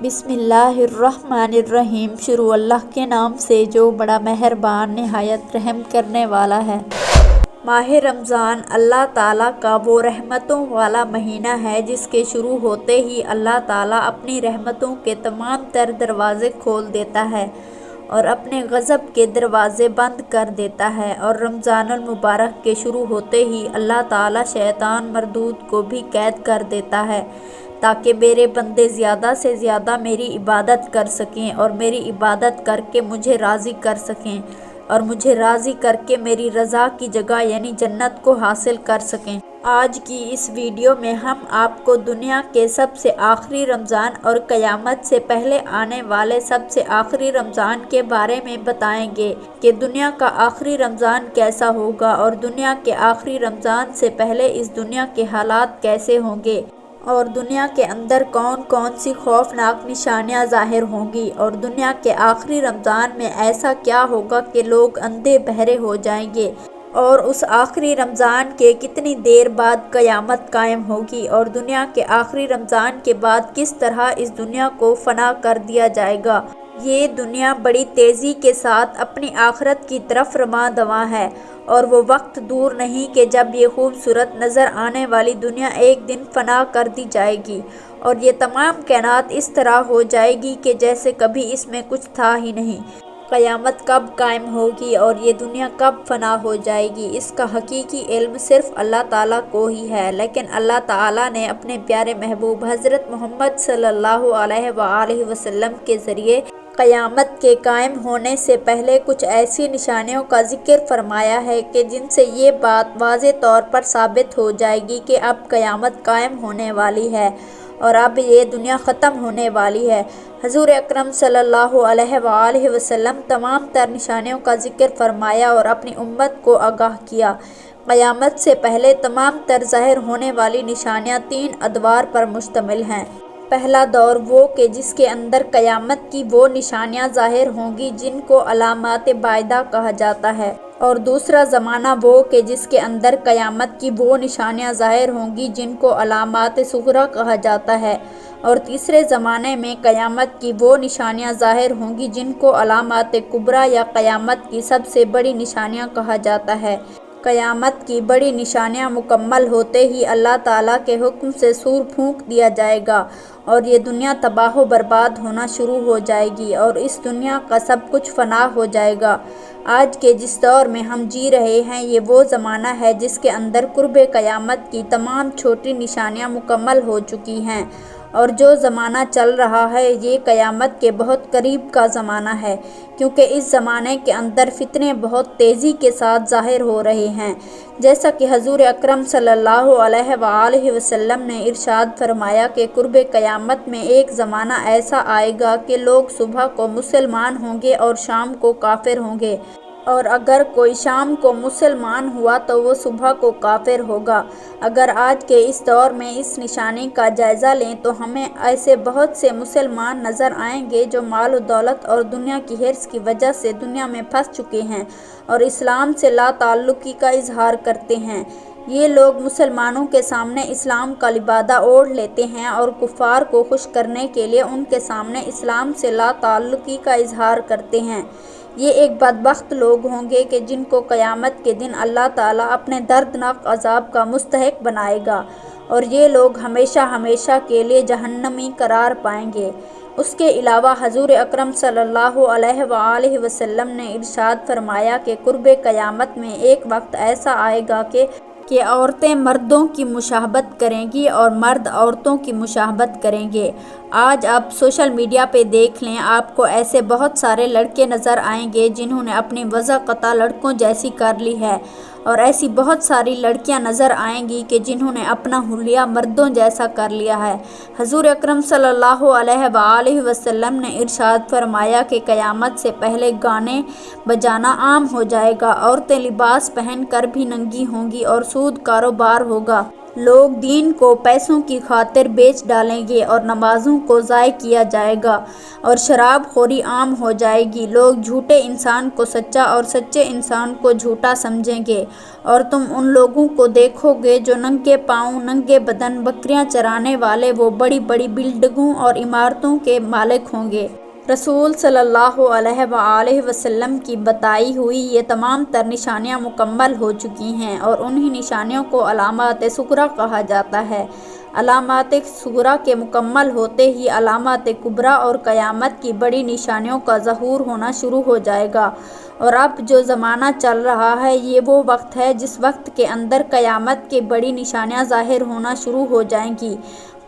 بسم اللہ الرحمن الرحیم۔ شروع اللہ کے نام سے جو بڑا مہربان نہایت رحم کرنے والا ہے۔ ماہ رمضان اللہ تعالیٰ کا وہ رحمتوں والا مہینہ ہے جس کے شروع ہوتے ہی اللہ تعالیٰ اپنی رحمتوں کے تمام تر دروازے کھول دیتا ہے اور اپنے غضب کے دروازے بند کر دیتا ہے، اور رمضان المبارک کے شروع ہوتے ہی اللہ تعالیٰ شیطان مردود کو بھی قید کر دیتا ہے تاکہ میرے بندے زیادہ سے زیادہ میری عبادت کر سکیں اور میری عبادت کر کے مجھے راضی کر سکیں اور مجھے راضی کر کے میری رضا کی جگہ یعنی جنت کو حاصل کر سکیں۔ آج کی اس ویڈیو میں ہم آپ کو دنیا کے سب سے آخری رمضان اور قیامت سے پہلے آنے والے سب سے آخری رمضان کے بارے میں بتائیں گے کہ دنیا کا آخری رمضان کیسا ہوگا اور دنیا کے آخری رمضان سے پہلے اس دنیا کے حالات کیسے ہوں گے، اور دنیا کے اندر کون کون سی خوفناک نشانیاں ظاہر ہوں گی، اور دنیا کے آخری رمضان میں ایسا کیا ہوگا کہ لوگ اندھے بہرے ہو جائیں گے، اور اس آخری رمضان کے کتنی دیر بعد قیامت قائم ہوگی، اور دنیا کے آخری رمضان کے بعد کس طرح اس دنیا کو فنا کر دیا جائے گا۔ یہ دنیا بڑی تیزی کے ساتھ اپنی آخرت کی طرف رواں دواں ہے، اور وہ وقت دور نہیں کہ جب یہ خوبصورت نظر آنے والی دنیا ایک دن فنا کر دی جائے گی، اور یہ تمام کائنات اس طرح ہو جائے گی کہ جیسے کبھی اس میں کچھ تھا ہی نہیں۔ قیامت کب قائم ہوگی اور یہ دنیا کب فنا ہو جائے گی، اس کا حقیقی علم صرف اللہ تعالیٰ کو ہی ہے، لیکن اللہ تعالیٰ نے اپنے پیارے محبوب حضرت محمد صلی اللہ علیہ وآلہ وسلم کے ذریعے قیامت کے قائم ہونے سے پہلے کچھ ایسی نشانیوں کا ذکر فرمایا ہے کہ جن سے یہ بات واضح طور پر ثابت ہو جائے گی کہ اب قیامت قائم ہونے والی ہے اور اب یہ دنیا ختم ہونے والی ہے۔ حضور اکرم صلی اللہ علیہ وآلہ وسلم تمام تر نشانیوں کا ذکر فرمایا اور اپنی امت کو آگاہ کیا۔ قیامت سے پہلے تمام تر ظاہر ہونے والی نشانیاں 3 ادوار پر مشتمل ہیں۔ پہلا دور وہ کہ جس کے اندر قیامت کی وہ نشانیاں ظاہر ہوں گی جن کو علامات بائدہ کہا جاتا ہے، اور دوسرا زمانہ وہ کہ جس کے اندر قیامت کی وہ نشانیاں ظاہر ہوں گی جن کو علامات صغریٰ کہا جاتا ہے، اور تیسرے زمانے میں قیامت کی وہ نشانیاں ظاہر ہوں گی جن کو علامات کبریٰ یا قیامت کی سب سے بڑی نشانیاں کہا جاتا ہے۔ قیامت کی بڑی نشانیاں مکمل ہوتے ہی اللہ تعالیٰ کے حکم سے سور پھونک دیا جائے گا اور یہ دنیا تباہ و برباد ہونا شروع ہو جائے گی اور اس دنیا کا سب کچھ فنا ہو جائے گا۔ آج کے جس دور میں ہم جی رہے ہیں یہ وہ زمانہ ہے جس کے اندر قرب قیامت کی تمام چھوٹی نشانیاں مکمل ہو چکی ہیں، اور جو زمانہ چل رہا ہے یہ قیامت کے بہت قریب کا زمانہ ہے، کیونکہ اس زمانے کے اندر فتنے بہت تیزی کے ساتھ ظاہر ہو رہے ہیں، جیسا کہ حضور اکرم صلی اللہ علیہ وآلہ وسلم نے ارشاد فرمایا کہ قرب قیامت میں ایک زمانہ ایسا آئے گا کہ لوگ صبح کو مسلمان ہوں گے اور شام کو کافر ہوں گے، اور اگر کوئی شام کو مسلمان ہوا تو وہ صبح کو کافر ہوگا۔ اگر آج کے اس دور میں اس نشانی کا جائزہ لیں تو ہمیں ایسے بہت سے مسلمان نظر آئیں گے جو مال و دولت اور دنیا کی حرص کی وجہ سے دنیا میں پھنس چکے ہیں اور اسلام سے لا تعلقی کا اظہار کرتے ہیں۔ یہ لوگ مسلمانوں کے سامنے اسلام کا لبادہ اوڑھ لیتے ہیں اور کفار کو خوش کرنے کے لیے ان کے سامنے اسلام سے لا تعلقی کا اظہار کرتے ہیں۔ یہ ایک بدبخت لوگ ہوں گے کہ جن کو قیامت کے دن اللہ تعالیٰ اپنے دردناک عذاب کا مستحق بنائے گا، اور یہ لوگ ہمیشہ ہمیشہ کے لیے جہنمی قرار پائیں گے۔ اس کے علاوہ حضور اکرم صلی اللہ علیہ وآلہ وسلم نے ارشاد فرمایا کہ قرب قیامت میں ایک وقت ایسا آئے گا کہ عورتیں مردوں کی مشابہت کریں گی اور مرد عورتوں کی مشابہت کریں گے۔ آج آپ سوشل میڈیا پہ دیکھ لیں، آپ کو ایسے بہت سارے لڑکے نظر آئیں گے جنہوں نے اپنی وضع قطع لڑکوں جیسی کر لی ہے، اور ایسی بہت ساری لڑکیاں نظر آئیں گی کہ جنہوں نے اپنا حلیہ مردوں جیسا کر لیا ہے۔ حضور اکرم صلی اللہ علیہ وآلہ وسلم نے ارشاد فرمایا کہ قیامت سے پہلے گانے بجانا عام ہو جائے گا، عورتیں لباس پہن کر بھی ننگی ہوں گی اور سود کاروبار ہوگا۔ لوگ دین کو پیسوں کی خاطر بیچ ڈالیں گے اور نمازوں کو ضائع کیا جائے گا اور شراب خوری عام ہو جائے گی۔ لوگ جھوٹے انسان کو سچا اور سچے انسان کو جھوٹا سمجھیں گے اور تم ان لوگوں کو دیکھو گے جو ننگے پاؤں ننگے بدن بکریاں چرانے والے وہ بڑی بڑی بلڈنگوں اور عمارتوں کے مالک ہوں گے۔ رسول صلی اللہ علیہ وآلہ وسلم کی بتائی ہوئی یہ تمام تر نشانیاں مکمل ہو چکی ہیں اور انہی نشانیوں کو علامات صغریٰ کہا جاتا ہے۔ علامات صغریٰ کے مکمل ہوتے ہی علامات کبریٰ اور قیامت کی بڑی نشانیوں کا ظہور ہونا شروع ہو جائے گا۔ اور اب جو زمانہ چل رہا ہے یہ وہ وقت ہے جس وقت کے اندر قیامت کی بڑی نشانیاں ظاہر ہونا شروع ہو جائیں گی۔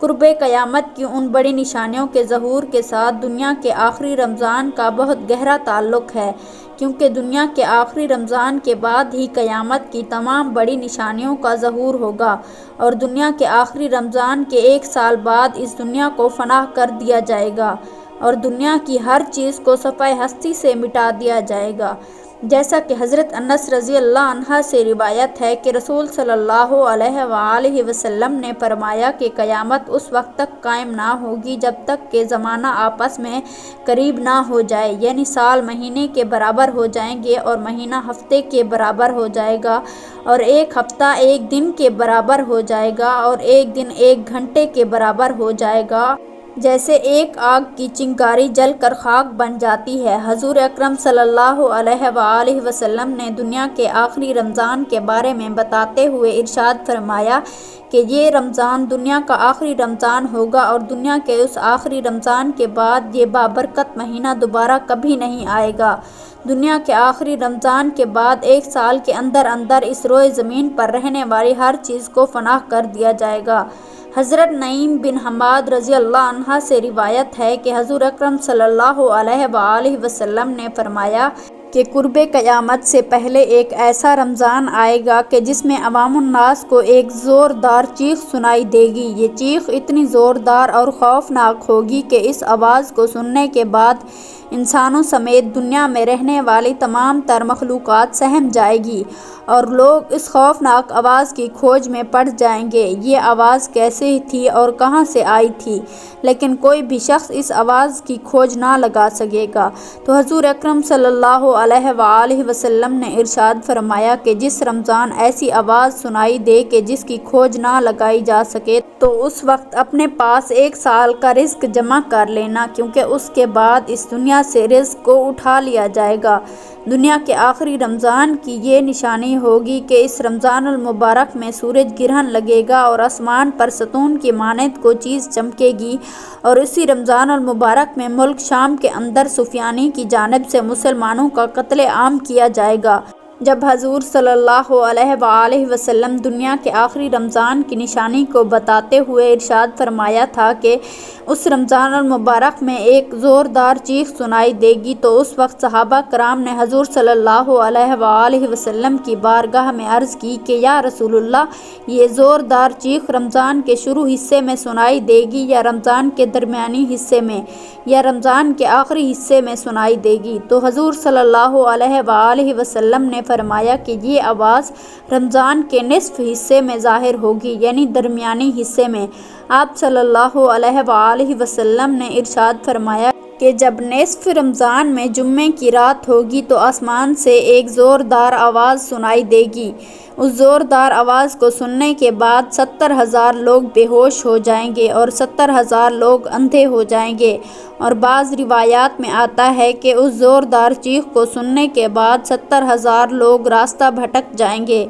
قرب قیامت کی ان بڑی نشانیوں کے ظہور کے ساتھ دنیا کے آخری رمضان کا بہت گہرا تعلق ہے، کیونکہ دنیا کے آخری رمضان کے بعد ہی قیامت کی تمام بڑی نشانیوں کا ظہور ہوگا اور دنیا کے آخری رمضان کے 1 سال بعد اس دنیا کو فنا کر دیا جائے گا اور دنیا کی ہر چیز کو صفحہ ہستی سے مٹا دیا جائے گا، جیسا کہ حضرت انس رضی اللہ عنہ سے روایت ہے کہ رسول صلی اللہ علیہ وآلہ وسلم نے فرمایا کہ قیامت اس وقت تک قائم نہ ہوگی جب تک کہ زمانہ آپس میں قریب نہ ہو جائے، یعنی سال مہینے کے برابر ہو جائیں گے اور مہینہ ہفتے کے برابر ہو جائے گا اور 1 ہفتہ 1 دن کے برابر ہو جائے گا اور 1 دن 1 گھنٹے کے برابر ہو جائے گا، جیسے ایک آگ کی چنگاری جل کر خاک بن جاتی ہے۔ حضور اکرم صلی اللہ علیہ وآلہ وسلم نے دنیا کے آخری رمضان کے بارے میں بتاتے ہوئے ارشاد فرمایا کہ یہ رمضان دنیا کا آخری رمضان ہوگا اور دنیا کے اس آخری رمضان کے بعد یہ بابرکت مہینہ دوبارہ کبھی نہیں آئے گا۔ دنیا کے آخری رمضان کے بعد 1 سال کے اندر اندر اس روئے زمین پر رہنے والی ہر چیز کو فنا کر دیا جائے گا۔ حضرت نعیم بن حماد رضی اللہ عنہ سے روایت ہے کہ حضور اکرم صلی اللہ علیہ وآلہ وسلم نے فرمایا کہ قرب قیامت سے پہلے ایک ایسا رمضان آئے گا کہ جس میں عوام الناس کو ایک زوردار چیخ سنائی دے گی۔ یہ چیخ اتنی زوردار اور خوفناک ہوگی کہ اس آواز کو سننے کے بعد انسانوں سمیت دنیا میں رہنے والی تمام تر مخلوقات سہم جائے گی اور لوگ اس خوفناک آواز کی کھوج میں پڑ جائیں گے، یہ آواز کیسے تھی اور کہاں سے آئی تھی، لیکن کوئی بھی شخص اس آواز کی کھوج نہ لگا سکے گا۔ تو حضور اکرم صلی اللہ علیہ وآلہ وسلم نے ارشاد فرمایا کہ جس رمضان ایسی آواز سنائی دے کہ جس کی کھوج نہ لگائی جا سکے تو اس وقت اپنے پاس 1 سال کا رزق جمع کر لینا، کیونکہ اس کے بعد اس دنیا سے رزق کو اٹھا لیا جائے گا۔ دنیا کے آخری رمضان کی یہ نشانی ہوگی کہ اس رمضان المبارک میں سورج گرہن لگے گا اور آسمان پر ستون کی مانند کو چیز چمکے گی، اور اسی رمضان المبارک میں ملک شام کے اندر سفیانی کی جانب سے مسلمانوں کا قتل عام کیا جائے گا۔ جب حضور صلی اللہ علیہ وآلہ وسلم دنیا کے آخری رمضان کی نشانی کو بتاتے ہوئے ارشاد فرمایا تھا کہ اس رمضان المبارک میں ایک زوردار چیخ سنائی دے گی، تو اس وقت صحابہ کرام نے حضور صلی اللہ علیہ وآلہ وسلم کی بارگاہ میں عرض کی کہ یا رسول اللہ، یہ زوردار چیخ رمضان کے شروع حصے میں سنائی دے گی یا رمضان کے درمیانی حصے میں یا رمضان کے آخری حصے میں سنائی دے گی؟ تو حضور صلی اللہ علیہ وآلہ وسلم نے فرمایا کہ یہ آواز رمضان کے نصف حصے میں ظاہر ہوگی، یعنی درمیانی حصے میں۔ آپ صلی اللہ علیہ وآلہ وسلم نے ارشاد فرمایا کہ جب نصف رمضان میں جمعے کی رات ہوگی تو آسمان سے ایک زوردار آواز سنائی دے گی۔ اس زوردار آواز کو سننے کے بعد 70,000 لوگ بے ہوش ہو جائیں گے اور 70,000 لوگ اندھے ہو جائیں گے، اور بعض روایات میں آتا ہے کہ اس زوردار چیخ کو سننے کے بعد 70,000 لوگ راستہ بھٹک جائیں گے۔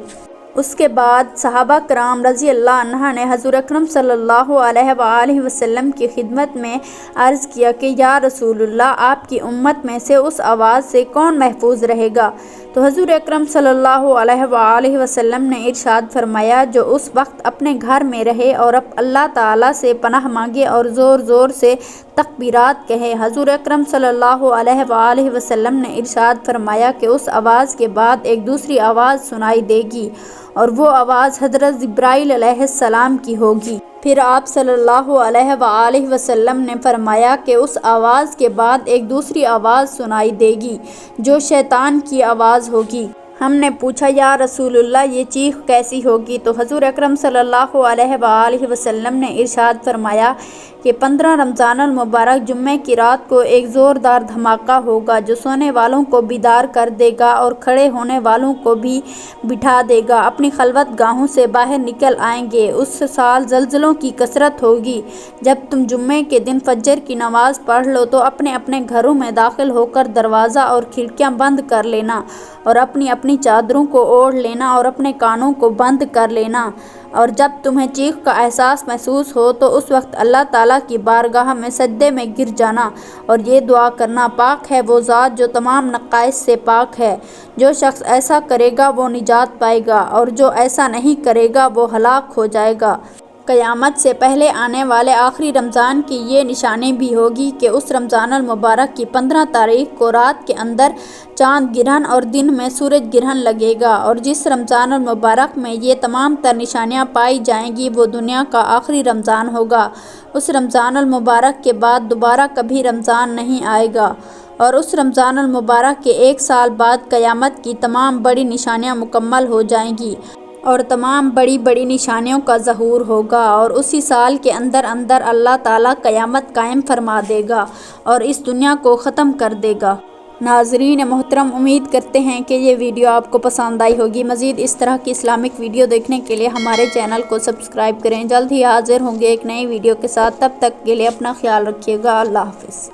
اس کے بعد صحابہ کرام رضی اللہ عنہ نے حضور اکرم صلی اللہ علیہ وآلہ وسلم کی خدمت میں عرض کیا کہ یا رسول اللہ، آپ کی امت میں سے اس آواز سے کون محفوظ رہے گا؟ تو حضور اکرم صلی اللہ علیہ وآلہ وسلم نے ارشاد فرمایا جو اس وقت اپنے گھر میں رہے اور اب اللہ تعالیٰ سے پناہ مانگے اور زور زور سے تکبیرات کہے۔ حضور اکرم صلی اللہ علیہ وآلہ وسلم نے ارشاد فرمایا کہ اس آواز کے بعد ایک دوسری آواز سنائی دے گی اور وہ آواز حضرت جبرائیل علیہ السلام کی ہوگی۔ پھر آپ صلی اللہ علیہ وآلہ وسلم نے فرمایا کہ اس آواز کے بعد ایک دوسری آواز سنائی دے گی جو شیطان کی آواز ہوگی۔ ہم نے پوچھا یا رسول اللہ یہ چیخ کیسی ہوگی؟ تو حضور اکرم صلی اللہ علیہ وآلہ وسلم نے ارشاد فرمایا کہ 15 رمضان المبارک جمعے کی رات کو ایک زوردار دھماکہ ہوگا جو سونے والوں کو بیدار کر دے گا اور کھڑے ہونے والوں کو بھی بٹھا دے گا۔ اپنی خلوت گاہوں سے باہر نکل آئیں گے۔ اس سال زلزلوں کی کثرت ہوگی۔ جب تم جمعے کے دن فجر کی نماز پڑھ لو تو اپنے اپنے گھروں میں داخل ہو کر دروازہ اور کھڑکیاں بند کر لینا اور اپنی اپنی چادروں کو اوڑھ لینا اور اپنے کانوں کو بند کر لینا، اور جب تمہیں چیخ کا احساس محسوس ہو تو اس وقت اللہ تعالیٰ کی بارگاہ میں سجدے میں گر جانا اور یہ دعا کرنا: پاک ہے وہ ذات جو تمام نقائص سے پاک ہے۔ جو شخص ایسا کرے گا وہ نجات پائے گا اور جو ایسا نہیں کرے گا وہ ہلاک ہو جائے گا۔ قیامت سے پہلے آنے والے آخری رمضان کی یہ نشانی بھی ہوگی کہ اس رمضان المبارک کی 15 تاریخ کو رات کے اندر چاند گرہن اور دن میں سورج گرہن لگے گا، اور جس رمضان المبارک میں یہ تمام تر نشانیاں پائی جائیں گی وہ دنیا کا آخری رمضان ہوگا۔ اس رمضان المبارک کے بعد دوبارہ کبھی رمضان نہیں آئے گا، اور اس رمضان المبارک کے 1 سال بعد قیامت کی تمام بڑی نشانیاں مکمل ہو جائیں گی اور تمام بڑی بڑی نشانیوں کا ظہور ہوگا، اور اسی سال کے اندر اللہ تعالیٰ قیامت قائم فرما دے گا اور اس دنیا کو ختم کر دے گا۔ ناظرین محترم، امید کرتے ہیں کہ یہ ویڈیو آپ کو پسند آئی ہوگی۔ مزید اس طرح کی اسلامک ویڈیو دیکھنے کے لیے ہمارے چینل کو سبسکرائب کریں۔ جلد ہی حاضر ہوں گے ایک نئی ویڈیو کے ساتھ، تب تک کے لیے اپنا خیال رکھیے گا۔ اللہ حافظ۔